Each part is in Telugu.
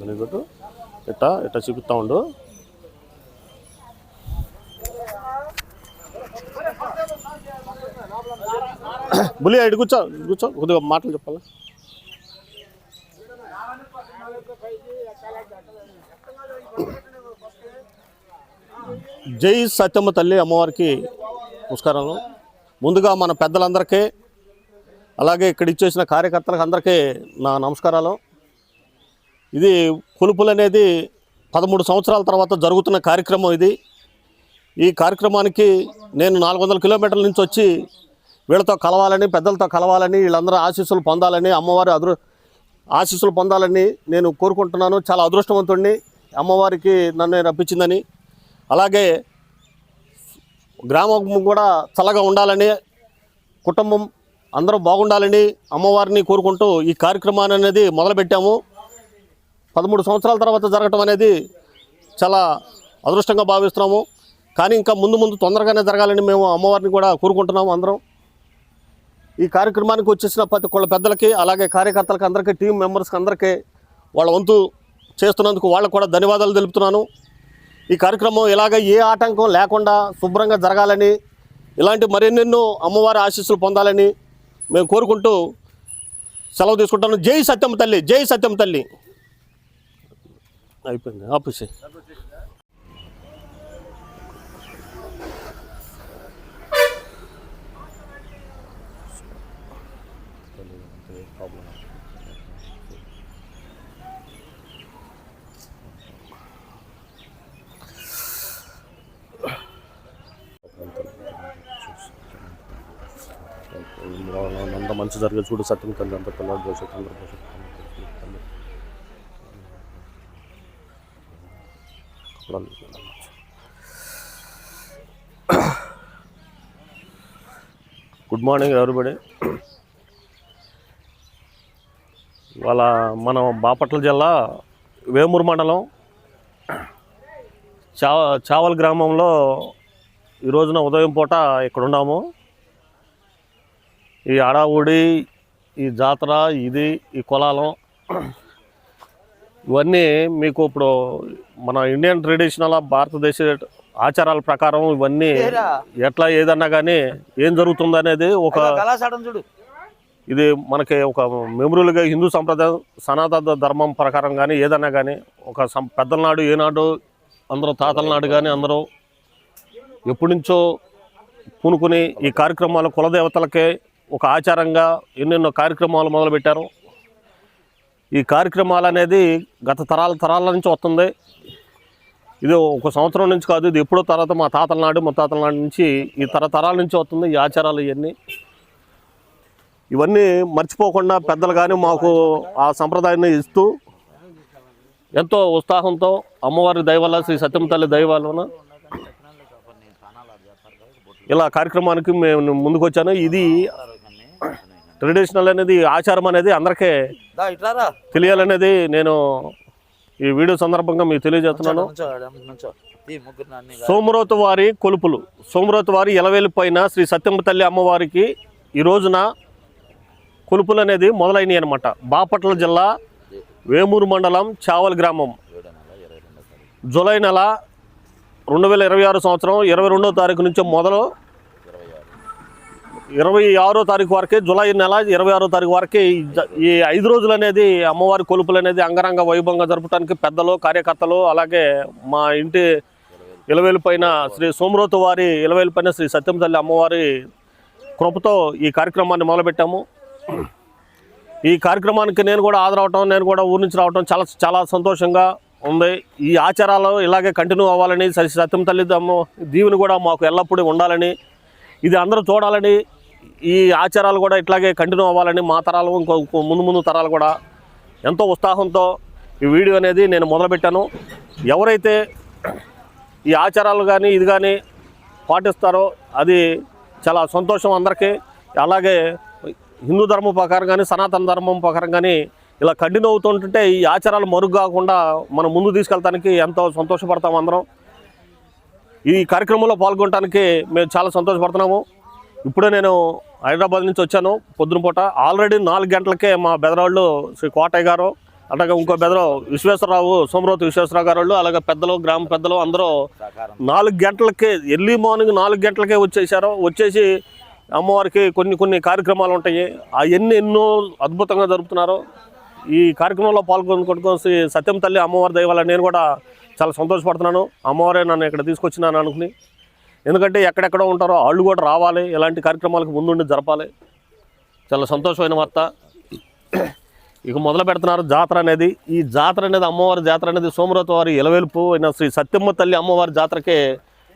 Very good. ఇట్టా చూపిస్తా ఉండు. బులి ఇటు కూర్చో కొద్దిగా మాటలు చెప్పాలి. జై సత్యమ్మ తల్లి అమ్మవారికి నమస్కారాలు. ముందుగా మన పెద్దలందరికీ అలాగే ఇక్కడ ఇచ్చేసిన కార్యకర్తలకు అందరికీ నా నమస్కారాలు. ఇది కొలుపులు అనేది 13 సంవత్సరాల తర్వాత జరుగుతున్న కార్యక్రమం ఇది. ఈ కార్యక్రమానికి నేను 400 కిలోమీటర్ల నుంచి వచ్చి వీళ్ళతో కలవాలని, పెద్దలతో కలవాలని, వీళ్ళందరూ ఆశీస్సులు పొందాలని, అమ్మవారి ఆశీస్సులు పొందాలని నేను కోరుకుంటున్నాను. చాలా అదృష్టవంతుడిని అమ్మవారికి నన్ను రప్పించిందని. అలాగే గ్రామం కూడా చల్లగా ఉండాలని, కుటుంబం అందరూ బాగుండాలని అమ్మవారిని కోరుకుంటూ ఈ కార్యక్రమాన్ని అనేది మొదలుపెట్టాము. 13 సంవత్సరాల తర్వాత జరగటం అనేది చాలా అదృష్టంగా భావిస్తున్నాము. కానీ ఇంకా ముందు తొందరగానే జరగాలని మేము అమ్మవారిని కూడా కోరుకుంటున్నాము. అందరం ఈ కార్యక్రమానికి వచ్చేసిన ప్రతి ఒక్కళ్ళ పెద్దలకి, అలాగే కార్యకర్తలకి అందరికీ, టీం మెంబర్స్కి అందరికీ వాళ్ళ వంతు చేస్తున్నందుకు వాళ్ళకు కూడా ధన్యవాదాలు తెలుపుతున్నాను. ఈ కార్యక్రమం ఇలాగ ఏ ఆటంకం లేకుండా శుభ్రంగా జరగాలని, ఇలాంటి మరెన్నెన్నో అమ్మవారి ఆశీస్సులు పొందాలని మేము కోరుకుంటూ సెలవు తీసుకుంటాను. జై సత్యమ్మ తల్లి, జై సత్యమ్మ తల్లి. అయిపోయింది ఆఫీస్. అంత మంచి జరిగే చూడు సత్యం తల్లి, అంత పిల్లలు భవిష్యత్తు అందరూ భవిష్యత్తు. Good morning everybody. ఇవాళ మనం బాపట్ల జిల్లా వేమూరు మండలం చావల్ గ్రామంలో ఈ రోజున ఉదయం పూట ఇక్కడ ఉన్నాము. ఈ అడావుడి, ఈ జాతర, ఈ కులాలం ఇవన్నీ మీకు ఇప్పుడు మన ఇండియన్ ట్రెడిషనల్ భారతదేశ ఆచారాల ప్రకారం ఇవన్నీ ఎట్లా ఏదన్నా కానీ ఏం జరుగుతుంది అనేది ఇది మనకి ఒక మెమొరల్గా హిందూ సంప్రదాయం సనాతన ధర్మం ప్రకారం కానీ ఏదన్నా కానీ ఒక పెద్దల నాడు ఏనాడు అందరూ తాతల నాడు కానీ అందరూ ఎప్పటి నుంచో పూనుకుని ఈ కార్యక్రమాలు కులదేవతలకే ఒక ఆచారంగా ఎన్నెన్నో కార్యక్రమాలు మొదలుపెట్టారు. ఈ కార్యక్రమాలు అనేది గత తరాల నుంచి వస్తుంది. ఇది ఒక సంవత్సరం నుంచి కాదు, ఇది ఎప్పుడో తర్వాత మా తాతల నాడు ముత్తాతల నాడు నుంచి ఈ తరాల నుంచి వస్తుంది ఈ ఆచారాలు. ఇవన్నీ మర్చిపోకుండా పెద్దలు కానీ మాకు ఆ సంప్రదాయాన్ని ఇస్తూ ఎంతో ఉత్సాహంతో అమ్మవారి దయ వల్ల, శ్రీ సత్యమ్మ తల్లి దయ వలన ఇలా కార్యక్రమానికి మేము ముందుకు వచ్చాను. ఇది ట్రెడిషనల్ అనేది, ఆచారం అనేది అందరికీ తెలియాలనేది నేను ఈ వీడియో సందర్భంగా మీకు తెలియజేస్తున్నాను. సోమరౌతు వారి కొలుపులు, సోమరౌతు వారి ఎలవేలు పైన శ్రీ సత్యమ్మ తల్లి అమ్మవారికి ఈ రోజున కొలుపులు అనేది మొదలైనవి అనమాట. బాపట్ల జిల్లా వేమూరు మండలం చావల్ గ్రామం జూలై నెల 2026 సంవత్సరం 22వ తారీఖు నుంచి మొదలు 26వ తారీఖు వరకే, జూలై నెల 26వ తారీఖు వరకే ఈ 5 రోజులు అనేది అమ్మవారి కొలుపులు అనేది అంగరంగ వైభవంగా జరపడానికి పెద్దలు, కార్యకర్తలు, అలాగే మా ఇంటి ఇలవేలు పైన శ్రీ సోమరౌతు వారి ఇలవేలు పైన శ్రీ సత్యమ్మ తల్లి అమ్మవారి కృపతో ఈ కార్యక్రమాన్ని మొదలుపెట్టాము. ఈ కార్యక్రమానికి నేను కూడా హాజరవటం, నేను కూడా ఊరి నుంచి రావటం చాలా సంతోషంగా ఉంది. ఈ ఆచారాలు ఇలాగే కంటిన్యూ అవ్వాలని, శ్రీ సత్యమ్మ తల్లి దీవెని కూడా మాకు ఎల్లప్పుడూ ఉండాలని, ఇది అందరూ చూడాలని, ఈ ఆచారాలు కూడా ఇట్లాగే కంటిన్యూ అవ్వాలని మా తరాలు, ఇంకో ముందు తరాలు కూడా ఎంతో ఉత్సాహంతో ఈ వీడియో అనేది నేను మొదలుపెట్టాను. ఎవరైతే ఈ ఆచారాలు కానీ ఇది కానీ పాటిస్తారో అది చాలా సంతోషం అందరికీ. అలాగే హిందూ ధర్మం ప్రకారం కానీ సనాతన ధర్మం ప్రకారం కానీ ఇలా కంటిన్యూ అవుతుంటుంటే ఈ ఆచారాలు మరుగు కాకుండా మనం ముందు తీసుకెళ్తానికి ఎంతో సంతోషపడతాం అందరం. ఈ కార్యక్రమంలో పాల్గొనడానికి మేము చాలా సంతోషపడుతున్నాము. ఇప్పుడే నేను హైదరాబాద్ నుంచి వచ్చాను పొద్దున పూట. ఆల్రెడీ 4 గంటలకే మా బెదరాళ్ళు శ్రీ కోటయ్య గారు, అలాగే ఇంకో పెద్దలు విశ్వేశ్వరరావు, సోమరావు విశ్వేశ్వరరావు గారు వాళ్ళు, అలాగే పెద్దలు, గ్రామ పెద్దలు అందరూ 4 గంటలకే, ఎర్లీ మార్నింగ్ 4 గంటలకే వచ్చేసారు. వచ్చేసి అమ్మవారికి కొన్ని కార్యక్రమాలు ఉంటాయి, అవన్నీ ఎన్నో అద్భుతంగా జరుపుతున్నారు. ఈ కార్యక్రమంలో పాల్గొనుకోసి సత్యం తల్లి అమ్మవారి దయ వల్ల నేను కూడా చాలా సంతోషపడుతున్నాను. అమ్మవారే నన్ను ఇక్కడ తీసుకొచ్చినాను అనుకుని, ఎందుకంటే ఎక్కడెక్కడో ఉంటారో వాళ్ళు కూడా రావాలి, ఇలాంటి కార్యక్రమాలకు ముందుండి జరపాలి. చాలా సంతోషమైన వార్త. ఇక మొదలు పెడుతున్నారు జాతర అనేది. ఈ జాతర అనేది, అమ్మవారి జాతర అనేది సోమరత వారి ఇలవేల్పు అయిన శ్రీ సత్యమ్మ తల్లి అమ్మవారి జాతరకే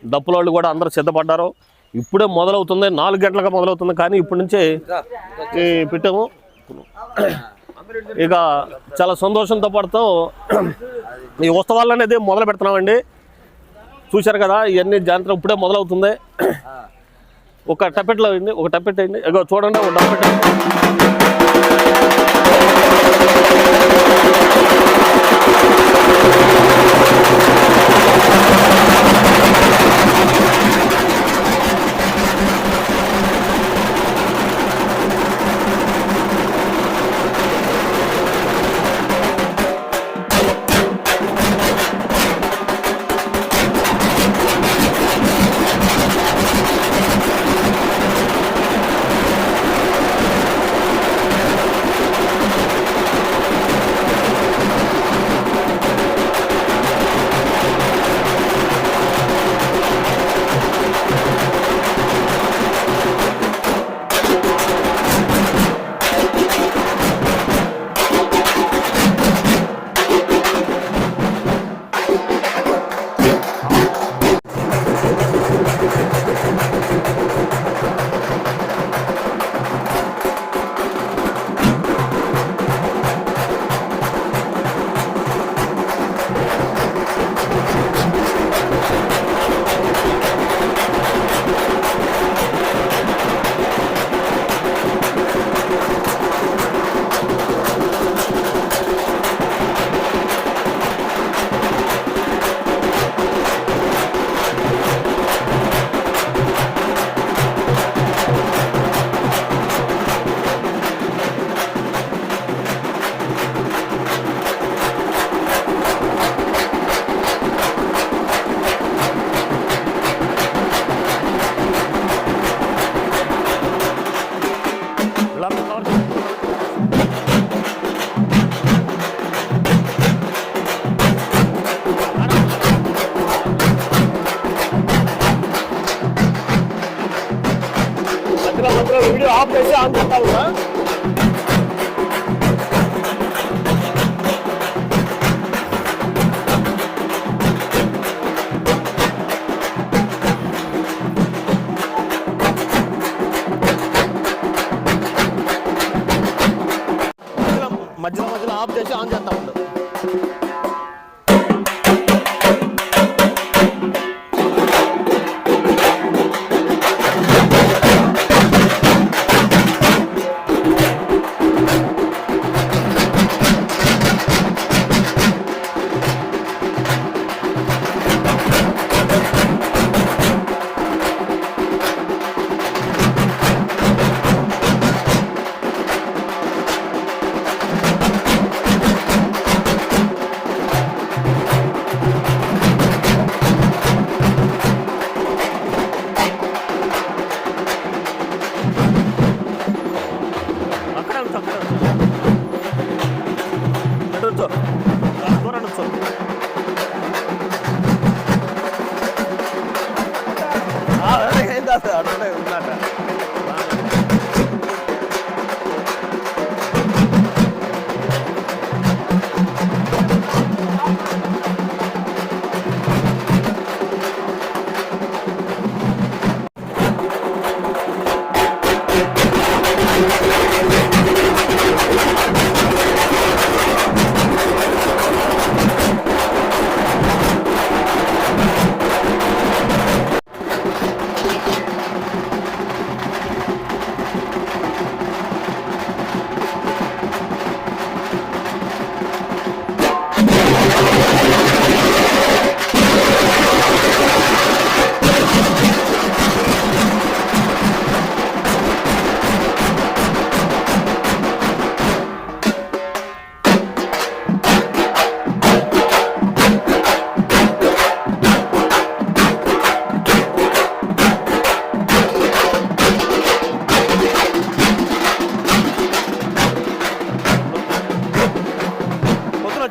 డప్పులోళ్ళు కూడా అందరూ సిద్ధపడ్డారు. ఇప్పుడే మొదలవుతుంది, 4 గంటలుగా మొదలవుతుంది, కానీ ఇప్పటి నుంచే పెట్టాము. ఇక చాలా సంతోషంతో పాటుతో ఈ ఉత్సవాలు అనేది మొదలు పెడుతున్నామండి. చూశారు కదా, ఇవన్నీ జాతర ఇప్పుడే మొదలవుతుంది. ఒక టపెట్లో అయింది, ఒక టపెట్ అయింది, ఇక చూడండి, ఒక టపెట్ వీడియో ఆఫ్ చేసి ఆన్ చేస్తా ఉన్నా. మధ్యలో ఆఫ్ చేసి ఆన్ చేస్తా ఉన్నా.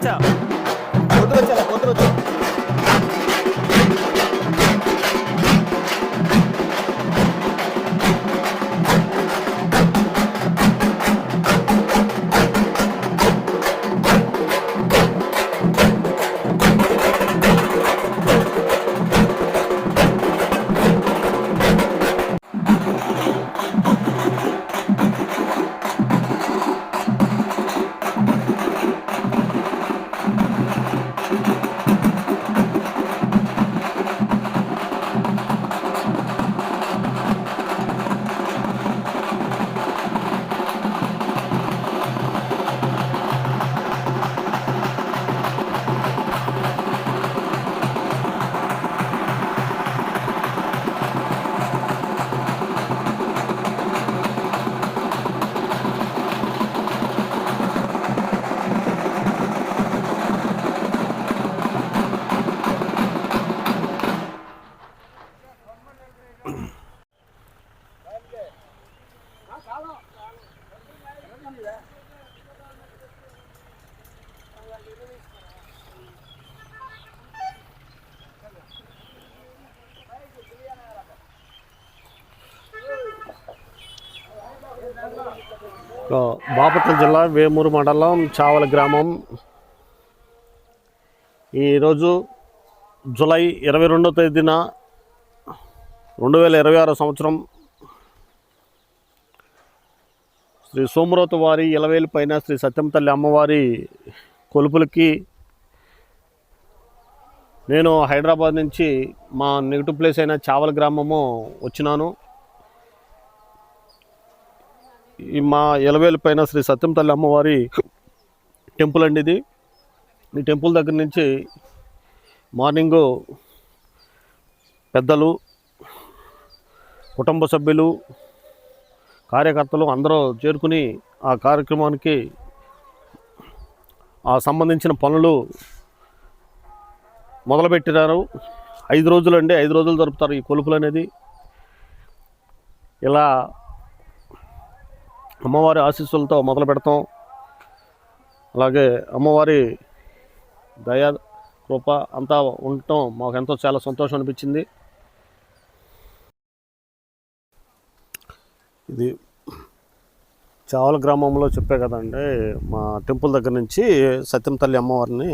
వచ్చా పొద్దున వచ్చా బాపట్ల జిల్లా వేమూరు మండలం చావల గ్రామం. ఈరోజు జూలై 22వ తేదీన 2026 సంవత్సరం శ్రీ సోమరత్ వారి ఇలవేలు పైన శ్రీ సత్యం తల్లి అమ్మవారి కొలుపులకి నేను హైదరాబాద్ నుంచి మా నెగిటివ్ ప్లేస్ అయిన చావల గ్రామము వచ్చినాను. ఈ మా ఇలవేలు పైన శ్రీ సత్యం తల్లి అమ్మవారి టెంపుల్ అండి ఇది. ఈ టెంపుల్ దగ్గర నుంచి మార్నింగు పెద్దలు, కుటుంబ సభ్యులు, కార్యకర్తలు అందరూ చేరుకుని ఆ కార్యక్రమానికి సంబంధించిన పనులు మొదలుపెట్టినారు. 5 రోజులు అండి, 5 రోజులు జరుపుతారు ఈ కొలుపులు అనేది. ఇలా అమ్మవారి ఆశీస్సులతో మొదలు పెడతాం. అలాగే అమ్మవారి దయా కృప అంతా ఉండటం మాకు ఎంతో చాలా సంతోషం అనిపించింది. ఇది చావల గ్రామంలో చెప్పే కదండి, మా టెంపుల్ దగ్గర నుంచి సత్యం తల్లి అమ్మవారిని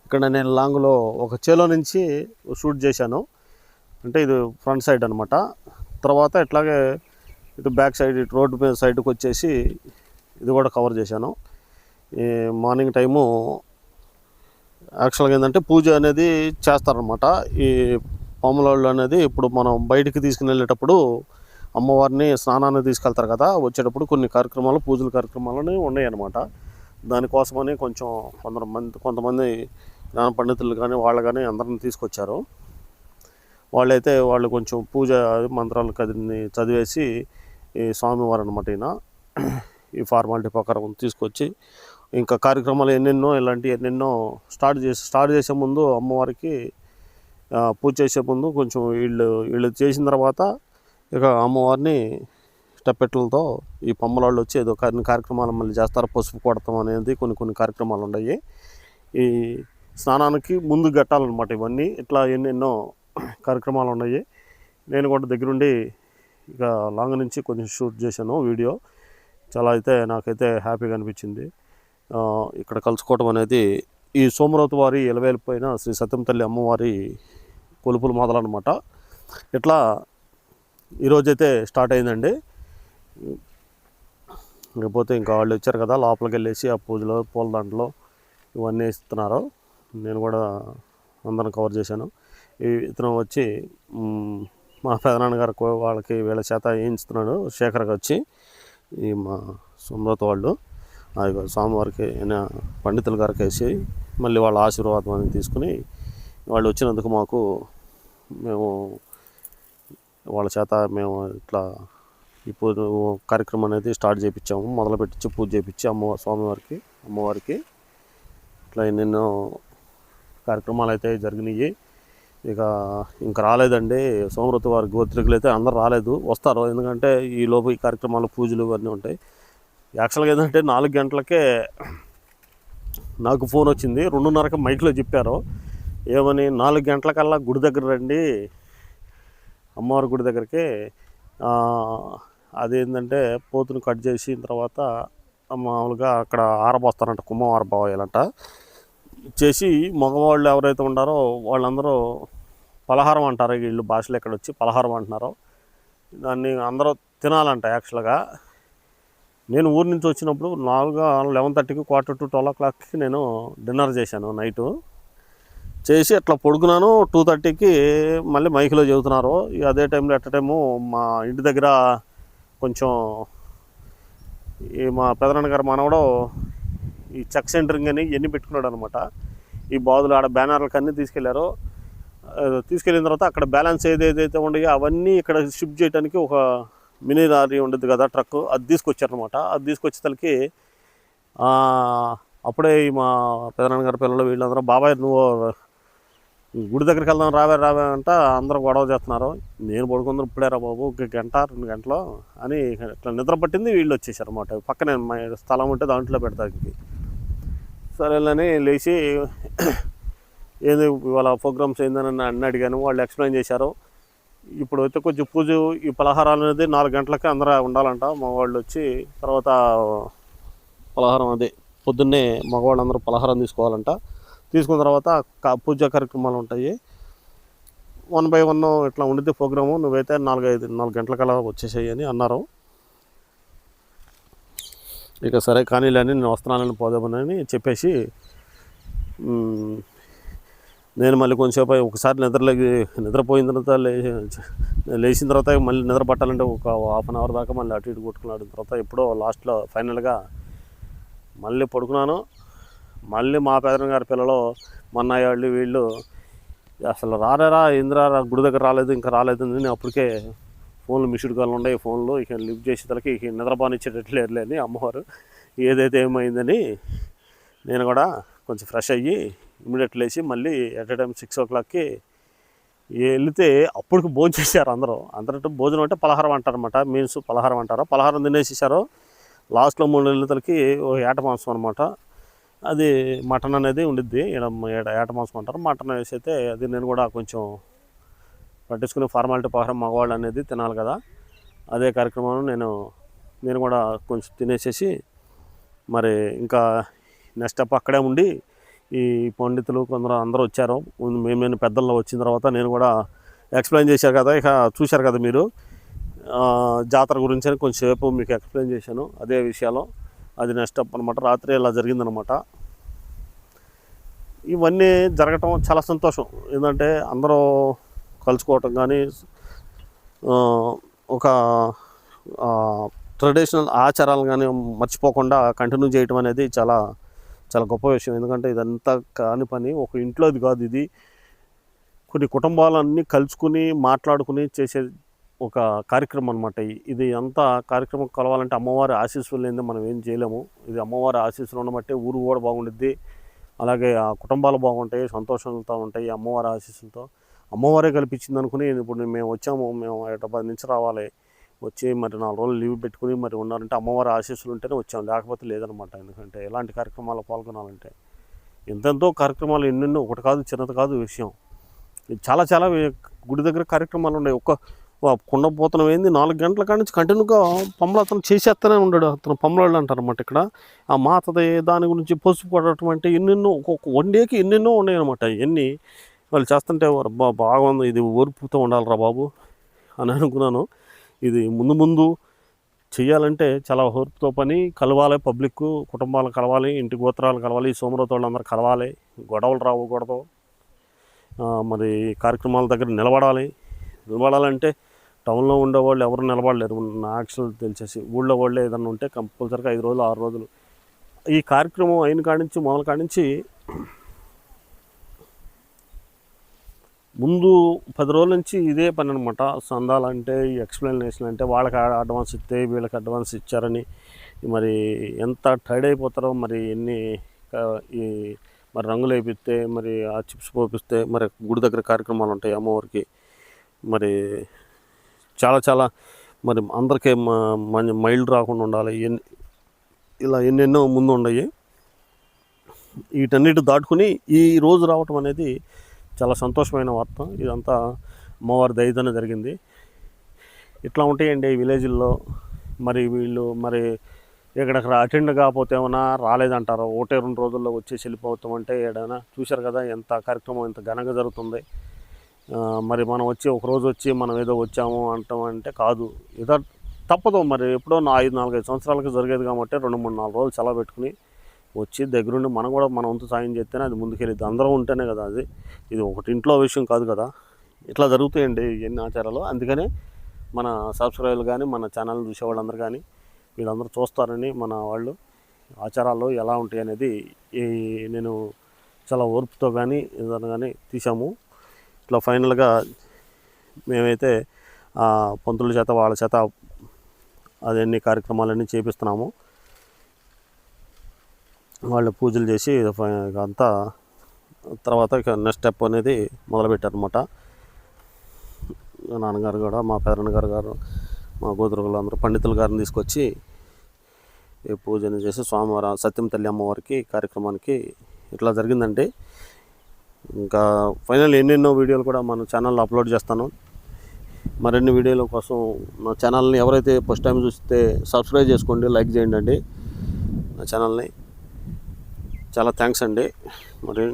ఇక్కడ నేను లాంగ్లో ఒక చేలో నుంచి షూట్ చేశాను. అంటే ఇది ఫ్రంట్ సైడ్ అనమాట. తర్వాత ఇట్లాగే ఇటు బ్యాక్ సైడ్, ఇటు రోడ్డు మీద సైడ్కి వచ్చేసి ఇది కూడా కవర్ చేశాను. ఈ మార్నింగ్ టైము యాక్చువల్గా ఏంటంటే పూజ అనేది చేస్తారనమాట. ఈ పాములాళ్ళు అనేది ఇప్పుడు మనం బయటికి తీసుకుని వెళ్ళేటప్పుడు అమ్మవారిని స్నానాన్ని తీసుకెళ్తారు కదా, వచ్చేటప్పుడు కొన్ని కార్యక్రమాలు, పూజల కార్యక్రమాలు ఉన్నాయి అన్నమాట. దానికోసమని కొంచెం కొంతమంది జ్ఞాన పండితులు కానీ వాళ్ళు కానీ అందరిని తీసుకొచ్చారు. వాళ్ళు కొంచెం పూజ మంత్రాలు కదిని చదివేసి ఈ స్వామివారు అనమాట. ఈయన ఈ ఫార్మాలిటీ ప్రకారం తీసుకొచ్చి ఇంకా కార్యక్రమాలు ఎన్నెన్నో స్టార్ట్ చేసే ముందు అమ్మవారికి పూజ చేసే ముందు కొంచెం వీళ్ళు చేసిన తర్వాత ఇక అమ్మవారిని స్టెప్పెట్లతో ఈ పమ్మలాళ్ళు వచ్చి ఏదో కార్యక్రమాలు మళ్ళీ చేస్తారు. పసుపు కొడతాం అనేది కొన్ని కార్యక్రమాలు ఉన్నాయి. ఈ స్నానానికి ముందు గట్టాలన్నమాట ఇవన్నీ. ఇట్లా ఎన్నెన్నో కార్యక్రమాలు ఉన్నాయి. నేను కూడా దగ్గరుండి ఇక లాంగ్ నుంచి కొంచెం షూట్ చేశాను వీడియో. చాలా నాకైతే హ్యాపీగా అనిపించింది. ఇక్కడ కలుసుకోవటం అనేది ఈ సోమరత్ వారి ఇలవేలు పైన శ్రీ సత్యం తల్లి అమ్మవారి కొలుపులు మొదలన్నమాట. ఇట్లా ఈరోజైతే స్టార్ట్ అయిందండి. లేకపోతే ఇంకా వాళ్ళు వచ్చారు కదా, లోపలికి వెళ్ళేసి ఆ పూజలో పూల దాంట్లో ఇవన్నీ ఇస్తున్నారు. నేను కూడా అందరం కవర్ చేశాను. ఇతను వచ్చి మా పెదనాన్నగారు వాళ్ళకి వీళ్ళ చేత వేయించుతున్నాడు, శేఖర్గా వచ్చి ఈ మా సోమరత్ వాళ్ళు స్వామివారికి పండితుల గారికి వేసి మళ్ళీ వాళ్ళ ఆశీర్వాదం అనేది తీసుకుని వాళ్ళు వచ్చినందుకు మేము వాళ్ళ చేత ఇట్లా ఈ పూజ కార్యక్రమం అనేది స్టార్ట్ చేయించాము. మొదలుపెట్టించి పూజ చేయించి అమ్మవారికి ఇట్లా ఎన్నెన్నో కార్యక్రమాలు అయితే జరిగినాయి. ఇంకా రాలేదండి సోమరత్ వారి గోత్రికులు అయితే అందరు రాలేదు, వస్తారు. ఎందుకంటే ఈ లోపు ఈ కార్యక్రమాలు పూజలు ఇవన్నీ ఉంటాయి. యాక్చువల్గా ఏంటంటే 4 గంటలకే నాకు ఫోన్ వచ్చింది 2:30కి మైక్లో చెప్పారు ఏమని 4 గంటలకల్లా గుడి దగ్గర రండి, అమ్మవారి గుడి దగ్గరికి. అదేంటంటే పోతుని కట్ చేసిన తర్వాత మామూలుగా అక్కడ ఆరబోస్తారంట, కుంభం ఆరబోయాలంట. చేసి మగవాళ్ళు ఎవరైతే ఉన్నారో వాళ్ళందరూ పలహారం అంటారు, వీళ్ళు భాషలో ఎక్కడ వచ్చి పలహారం అంటున్నారో దాన్ని అందరూ తినాలంట. యాక్చువల్గా నేను ఊరి నుంచి వచ్చినప్పుడు 11:30కి 11:45కి నేను డిన్నర్ చేశాను నైటు. చేసి అట్లా పడుకున్నాను. 2:30కి మళ్ళీ మైక్లో చెబుతున్నారు. అదే టైంలో టైము మా ఇంటి దగ్గర కొంచెం ఈ మా పెదనాన్న గారు మనవడు ఈ చెక్ సెంటరింగ్ అని ఇవన్నీ పెట్టుకున్నాడు అనమాట. ఈ బాదులు ఆడ బ్యానర్లకు అన్నీ తీసుకెళ్లారు. తీసుకెళ్ళిన తర్వాత అక్కడ బ్యాలెన్స్ ఏదైతే ఉండయో అవన్నీ ఇక్కడ షిఫ్ట్ చేయడానికి ఒక మినీ లారీ ఉండదు కదా, ట్రక్, అది తీసుకొచ్చారనమాట. అది తీసుకొచ్చేసరికి అప్పుడే మా పెదనాన్న గారి పిల్లలు వీళ్ళందరూ బాబాయ్ నువ్వు గుడి దగ్గరికి వెళ్దాం రావే అంట అందరూ గొడవ చేస్తున్నారు. నేను పడుకుందరు ఇప్పుడే రా బాబు, 1 గంట 2 గంటలు అని ఇట్లా నిద్ర పట్టింది. వీళ్ళు వచ్చేసారు అనమాట. పక్కనే స్థలం ఉంటే దాంట్లో పెడతానికి. సరేలని లేచి ఏది ఇవాళ ప్రోగ్రామ్స్ ఏందని అన్నీ అడిగాను. వాళ్ళు ఎక్స్ప్లెయిన్ చేశారు. ఇప్పుడు అయితే కొంచెం పూజ ఈ పలహారాలు అనేది 4 గంటలకి అందరూ ఉండాలంట. మగవాళ్ళు వచ్చి తర్వాత పలహారం అదే పొద్దున్నే మగవాళ్ళందరూ పలహారం తీసుకోవాలంట. తీసుకున్న తర్వాత పూజా కార్యక్రమాలు ఉంటాయి. 1 by 1 ఇట్లా ఉండిద్ది ప్రోగ్రాము. నువ్వైతే 4 గంటలకల్లా వచ్చేసాయి అని అన్నారు. ఇక సరే కానీలేని నేను వస్తున్నానని పోదామని చెప్పేసి నేను మళ్ళీ కొంచెంసేపు ఒకసారి నిద్రపోయిన తర్వాత లేచిన తర్వాత మళ్ళీ నిద్ర పట్టాలంటే ఒక 1/2 అవర్ దాకా మళ్ళీ అటు ఇటు కొట్టుకున్నాడు. తర్వాత ఎప్పుడో లాస్ట్లో ఫైనల్గా మళ్ళీ పడుకున్నాను. మళ్ళీ మా పెదనాన్న గారి పిల్లలు మొన్నయ్య వాళ్ళు వీళ్ళు అసలు రారా ఇంద్రా గుడి దగ్గర రాలేదు ఇంకా రాలేదు అని నేను అప్పటికే ఫోన్లు మిస్డ్ కాల్ ఉన్నాయి. ఫోన్లు ఇక లిఫ్ట్ చేసేసరికి ఇక నిద్రపానిచ్చేటట్లేరులే అని అమ్మవారు ఏదైతే ఏమైందని నేను కూడా కొంచెం ఫ్రెష్ అయ్యి ఇమీడియట్ లేచి మళ్ళీ ఎట్ టైం 6 o'clockకి వెళితే అప్పటికి భోజనం చేశారు అందరూ. భోజనం అంటే పలహారం అంటారనమాట, మీన్స్ పలహారం అంటారు. పలహారం తినేసేసారు. లాస్ట్లో 3 నెలలకి ఏట మాంసం అనమాట. అది మటన్ అనేది ఉండిద్ది, ఏట మాంసం అంటారు. మటన్ వేసి అయితే అది నేను కూడా కొంచెం పట్టించుకునే ఫార్మాలిటీ ప్రకారం మగవాళ్ళు అనేది తినాలి కదా, అదే కార్యక్రమం నేను కూడా కొంచెం తినేసేసి మరి ఇంకా నెక్స్ట్ అప్ అక్కడే ఉండి ఈ పండితులు అందరూ వచ్చారు. మేము పెద్దల్లో వచ్చిన తర్వాత నేను కూడా ఎక్స్ప్లెయిన్ చేశారు కదా, ఇక చూశారు కదా మీరు జాతర గురించి అని కొంచెంసేపు మీకు ఎక్స్ప్లెయిన్ చేశాను. అదే విషయాలు అది నెక్స్ట్ అప్ అనమాట. రాత్రి ఇలా జరిగిందనమాట. ఇవన్నీ జరగటం చాలా సంతోషం. ఏంటంటే అందరూ కలుసుకోవటం కానీ ఒక ట్రెడిషనల్ ఆచారాలు కానీ మర్చిపోకుండా కంటిన్యూ చేయటం అనేది చాలా చాలా గొప్ప విషయం. ఎందుకంటే ఇదంతా కాని పని, ఒక ఇంట్లోది కాదు, ఇది కొన్ని కుటుంబాలన్నీ కలుసుకుని మాట్లాడుకుని చేసే ఒక కార్యక్రమం అనమాట. ఇది అంతా కార్యక్రమం కలవాలంటే అమ్మవారి ఆశీస్సులు లేనిదే మనం ఏం చేయలేము. ఇది అమ్మవారి ఆశీస్సులు ఉండబట్టే ఊరు కూడా బాగుండిద్ది, అలాగే ఆ కుటుంబాలు బాగుంటాయి, సంతోషంతో ఉంటాయి. అమ్మవారి ఆశీస్సులతో అమ్మవారే కల్పించింది అనుకుని ఇప్పుడు మేము వచ్చాము. మేము 10 నుంచి రావాలి, వచ్చి మరి 4 రోజులు లీవ్ పెట్టుకుని మరి ఉన్నారంటే అమ్మవారి ఆశీస్సులు ఉంటేనే వచ్చాము, లేకపోతే లేదనమాట. ఎందుకంటే ఎలాంటి కార్యక్రమాలు పాల్గొనాలంటే ఎంతెంతో కార్యక్రమాలు ఎన్నెన్నో, ఒకటి కాదు చిన్నది కాదు విషయం. చాలా చాలా గుడి దగ్గర కార్యక్రమాలు ఉన్నాయి. కుండపోతనం ఏంది 4 గంటల కాడి నుంచి కంటిన్యూగా పంబలు అతను చేసేస్తూనే ఉన్నాడు. అతను పంబలాళ్ళు అంటారు అన్నమాట. ఇక్కడ ఆ మాతది దాని గురించి పసుపు పడటం అంటే ఎన్నెన్నో, ఒక్కొక్క 1 డేకి ఎన్నెన్నో ఉన్నాయి అనమాట. ఇవన్నీ వాళ్ళు చేస్తుంటే బాగుంది, ఇది ఓర్పుతో ఉండాలిరా బాబు అని అనుకున్నాను. ఇది ముందు చేయాలంటే చాలా ఓర్పుతో పని. కలవాలి, పబ్లిక్ కుటుంబాలు కలవాలి, ఇంటి గోత్రాలు కలవాలి, సోమరతోళ్ళు అందరూ కలవాలి, గొడవలు రావకూడదు. మరి కార్యక్రమాల దగ్గర నిలబడాలంటే టౌన్లో ఉండేవాళ్ళు ఎవరు నిలబడలేరు. నా యాక్చువల్ తెలిసేసి ఊళ్ళో వాళ్ళే ఏదన్నా ఉంటే కంపల్సరీగా 5 రోజులు 6 రోజులు ఈ కార్యక్రమం అయిన కాడి నుంచి మొదల కాడి నుంచి ముందు 10 రోజుల నుంచి ఇదే పని అనమాట. సందాలంటే ఈ ఎక్స్ప్లెనేషన్ అంటే వాళ్ళకి అడ్వాన్స్ ఇస్తే వీళ్ళకి అడ్వాన్స్ ఇచ్చారని మరి ఎంత టైర్డ్ అయిపోతారో. మరి మరి రంగులు వేపిస్తే, మరి ఆ చిప్స్ పోపిస్తే, మరి గుడి దగ్గర కార్యక్రమాలు ఉంటాయి అమ్మవారికి. మరి చాలా చాలా మరి అందరికీ మైల్డ్ రాకుండా ఉండాలి. ఇలా ఎన్నెన్నో ముందు ఉన్నాయి. వీటన్నిటి దాటుకుని ఈ రోజు రావటం అనేది చాలా సంతోషమైన వార్త. ఇదంతా అమ్మవారి దయతోనే జరిగింది. ఇట్లా ఉంటాయండి విలేజ్ల్లో. మరి వీళ్ళు మరి ఇక్కడికి అటెండ్ కాకపోతే ఏమన్నా రాలేదంటారు, 1-2 రోజుల్లో వచ్చేసి వెళ్ళిపోతామంటే ఏడైనా చూశారు కదా ఎంత కార్యక్రమం ఎంత ఘనంగా జరుగుతుంది. మరి మనం వచ్చి ఒకరోజు వచ్చి మనం ఏదో వచ్చాము అంటాం అంటే కాదు, ఏదో తప్పదు. మరి ఎప్పుడో 4-5 సంవత్సరాలకి జరిగేది కాబట్టి 2-3-4 రోజులు సెలవు పెట్టుకుని వచ్చి దగ్గరుండి మనం కూడా మన వంతు సాయం చేస్తేనే అది ముందుకెళ్ళిద్ది. అందరం ఉంటేనే కదా అది. ఇది ఒకటి ఇంట్లో విషయం కాదు కదా. ఇట్లా జరుగుతాయండి ఎన్ని ఆచారాలు. అందుకనే మన సబ్స్క్రైబర్లు కానీ మన ఛానల్ చూసేవాళ్ళందరూ కానీ వీళ్ళందరూ చూస్తారని మన వాళ్ళు ఆచారాలు ఎలా ఉంటాయి అనేది నేను చాలా ఓర్పుతో కానీ ఏదైనా కానీ తీసాము. ఇట్లా ఫైనల్గా మేమైతే పంతుల చేత వాళ్ళ చేత అదన్నీ కార్యక్రమాలన్నీ చేపిస్తున్నాము. వాళ్ళు పూజలు చేసి అంతా తర్వాత నెక్స్ట్ స్టెప్ అనేది మొదలుపెట్టారనమాట. నాన్నగారు కూడా మా పెదనాన్నగారు గారు మా గోత్రులు అందరూ పండితుల గారిని తీసుకొచ్చి ఈ పూజను చేసి స్వామివారి సత్యం తల్లి అమ్మవారికి కార్యక్రమానికి ఇట్లా జరిగిందండి. ఇంకా ఫైనల్ ఎన్నెన్నో వీడియోలు కూడా మన ఛానల్లో అప్లోడ్ చేస్తాను. మరిన్ని వీడియోల కోసం నా ఛానల్ని ఎవరైతే ఫస్ట్ టైం చూస్తే సబ్స్క్రైబ్ చేసుకోండి, లైక్ చేయండి అండి నా ఛానల్ని. చాలా థ్యాంక్స్ అండి. మరి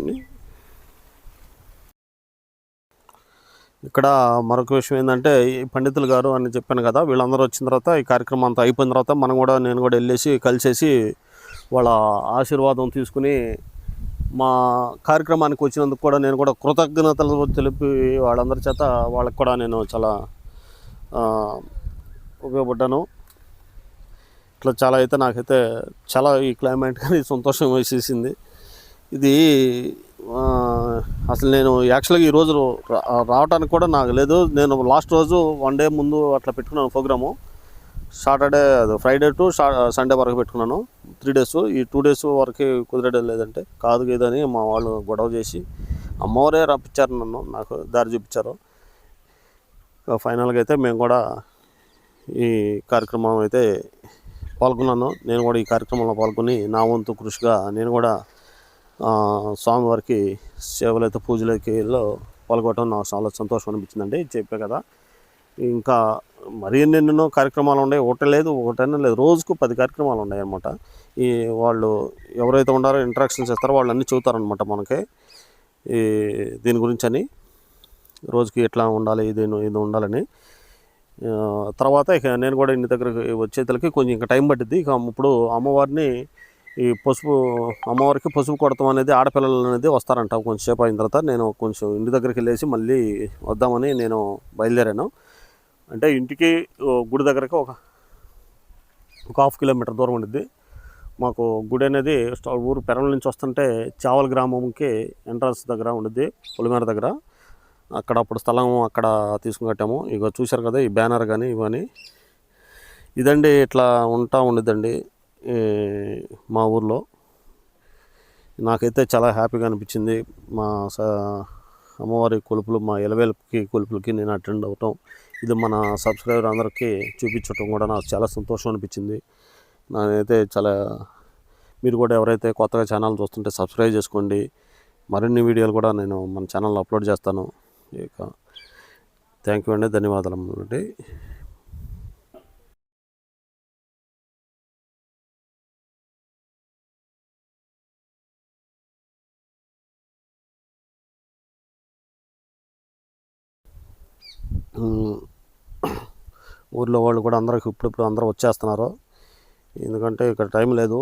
ఇక్కడ మరొక విషయం ఏంటంటే ఈ పండితులు గారు అని చెప్పాను కదా, వీళ్ళందరూ వచ్చిన తర్వాత ఈ కార్యక్రమం అంతా అయిపోయిన తర్వాత నేను కూడా వెళ్ళేసి కలిసేసి వాళ్ళ ఆశీర్వాదం తీసుకుని మా కార్యక్రమానికి వచ్చినందుకు కూడా నేను కూడా కృతజ్ఞతలు తెలిపి వాళ్ళందరి చేత వాళ్ళకి కూడా నేను చాలా ఉపయోగపడ్డాను. ఇట్లా చాలా అయితే నాకైతే చాలా ఈ క్లైమేట్ కానీ సంతోషం వేసేసింది. ఇది అసలు నేను యాక్చువల్గా ఈరోజు రావడానికి కూడా నాకు లేదు. నేను లాస్ట్ రోజు 1 డే ముందు అట్లా పెట్టుకున్నాను programme. Saturday Friday to Sunday వరకు పెట్టుకున్నాను, 3 days. ఈ 2 days వరకు కుదరడం లేదంటే కాదు ఏదని మా వాళ్ళు గొడవ చేసి అమ్మవారే రప్పించారు, నాకు దారి చూపించారు. ఫైనల్గా అయితే మేము కూడా ఈ కార్యక్రమం అయితే పాల్గొన్నాను. నేను కూడా ఈ కార్యక్రమంలో పాల్గొని నా వంతు కృషిగా నేను కూడా స్వామివారికి సేవలైతే పూజలకి పాల్గొనడం నాకు చాలా సంతోషం అనిపించిందండి. చెప్పే కదా, ఇంకా మరీ ఎన్నెన్నో కార్యక్రమాలు ఉన్నాయి. ఒకటైనా లేదు, రోజుకు 10 కార్యక్రమాలు ఉన్నాయి అన్నమాట. ఈ వాళ్ళు ఎవరైతే ఉన్నారో ఇంటరాక్షన్స్ ఇస్తారో వాళ్ళు అన్నీ చెబుతారనమాట మనకి ఈ దీని గురించి అని, రోజుకి ఎట్లా ఉండాలి ఇది ఉండాలని. తర్వాత ఇక నేను కూడా ఇంటి దగ్గరికి వచ్చేతలకి కొంచెం ఇంకా టైం పట్టిద్ది. ఇక ఇప్పుడు అమ్మవారిని ఈ అమ్మవారికి పసుపు కొడతాం అనేది ఆడపిల్లలు అనేది వస్తారంట. కొంచెంసేపు అయిన తర్వాత నేను కొంచెం ఇంటి దగ్గరికి వెళ్ళేసి మళ్ళీ వద్దామని నేను బయలుదేరాను. అంటే ఇంటికి గుడి దగ్గరకి ఒక 1/2 కిలోమీటర్ దూరం ఉండిద్ది. మాకు గుడి అనేది ఊరు పెరల నుంచి వస్తుంటే చావల్ గ్రామంకి ఎంట్రన్స్ దగ్గర ఉండిద్ది, పొలిమేర దగ్గర. అక్కడ అప్పుడు స్థలం అక్కడ తీసుకుని కట్టాము. ఇక చూశారు కదా ఈ బ్యానర్ కానీ ఇవన్నీ. ఇదండి ఇట్లా ఉండిద్దండి మా ఊర్లో. నాకైతే చాలా హ్యాపీగా అనిపించింది. మా అమ్మవారి కొలుపులు, మా ఎలవేలుకి కొలుపులకి నేను అటెండ్ అవటం, ఇది మన సబ్స్క్రైబర్ అందరికీ చూపించడం కూడా నాకు చాలా సంతోషం అనిపించింది. నాకైతే చాలా, మీరు కూడా ఎవరైతే కొత్తగా ఛానల్ చూస్తుంటే సబ్స్క్రైబ్ చేసుకోండి. మరిన్ని వీడియోలు కూడా నేను మన ఛానల్లో అప్లోడ్ చేస్తాను. ఇక థ్యాంక్ యూ అండి, ధన్యవాదాలు అండి. ఊర్లో వాళ్ళు కూడా అందరికి ఇప్పుడు అందరూ వచ్చేస్తున్నారు, ఎందుకంటే ఇక్కడ టైం లేదు.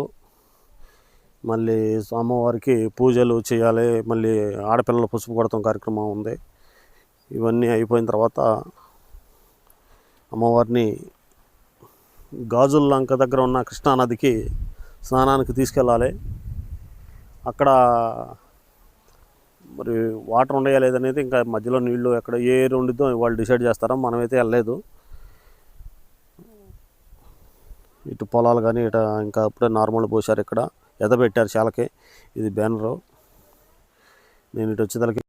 మళ్ళీ అమ్మవారికి పూజలు చేయాలి, మళ్ళీ ఆడపిల్లల పసుపు కొడతాం కార్యక్రమం ఉంది. ఇవన్నీ అయిపోయిన తర్వాత అమ్మవారిని గాజుల లంక దగ్గర ఉన్న కృష్ణానదికి స్నానానికి తీసుకెళ్ళాలి. అక్కడ మరి వాటర్ ఉండయా లేదనేది ఇంకా మధ్యలో నీళ్లు ఎక్కడ ఏ ఏరు ఉండిద్దో వాళ్ళు డిసైడ్ చేస్తారో, మనమైతే వెళ్ళలేదు. ఇటు పొలాలు కానీ ఇటు ఇంకా అప్పుడే నార్మల్ పోసారు, ఇక్కడ ఎదబెట్టారు చాలకి. ఇది బ్యానరు. నేను ఇటు వచ్చేదానికి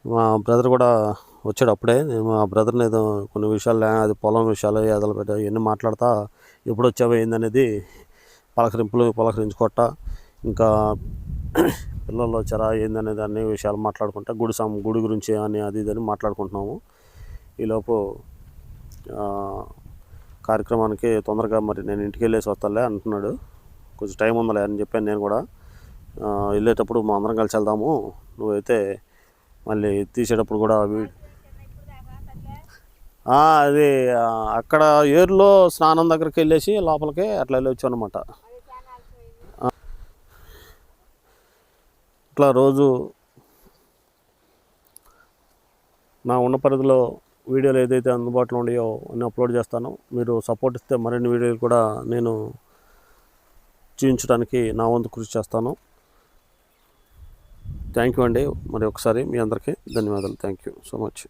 మా బ్రదర్ కూడా వచ్చాడు అప్పుడే. నేను మా బ్రదర్ని ఏదో కొన్ని విషయాలు అది పొలం విషయాలు ఎదలు పెట్ట ఇవన్నీ మాట్లాడతా ఎప్పుడు వచ్చావు ఏందనేది పలకరించుకోట, ఇంకా పిల్లలు వచ్చారా ఏందనేది అన్ని విషయాలు మాట్లాడుకుంటా గుడి గురించి అని అది ఇది అని మాట్లాడుకుంటున్నాము. ఈలోపు కార్యక్రమానికి తొందరగా మరి నేను ఇంటికి వెళ్ళేసి వస్తాలే అంటున్నాడు. కొంచెం టైం ఉందలే అని చెప్పాను నేను కూడా. వెళ్ళేటప్పుడు మా అందరం కలిసి వెళ్దాము, నువ్వైతే మళ్ళీ తీసేటప్పుడు కూడా అది అక్కడ ఏరులో స్నానం దగ్గరికి వెళ్ళేసి లోపలికి అట్లా వెళ్ళి వచ్చాను అనమాట. ఇట్లా రోజు నా ఉన్న పరిధిలో వీడియోలు ఏదైతే అందుబాటులో ఉన్నాయో అన్నీ అప్లోడ్ చేస్తాను. మీరు సపోర్ట్ ఇస్తే మరిన్ని వీడియోలు కూడా నేను చూపించడానికి నా వంతు కృషి చేస్తాను. థ్యాంక్ యూ అండి. మరి ఒకసారి మీ అందరికీ ధన్యవాదాలు. Thank you so much.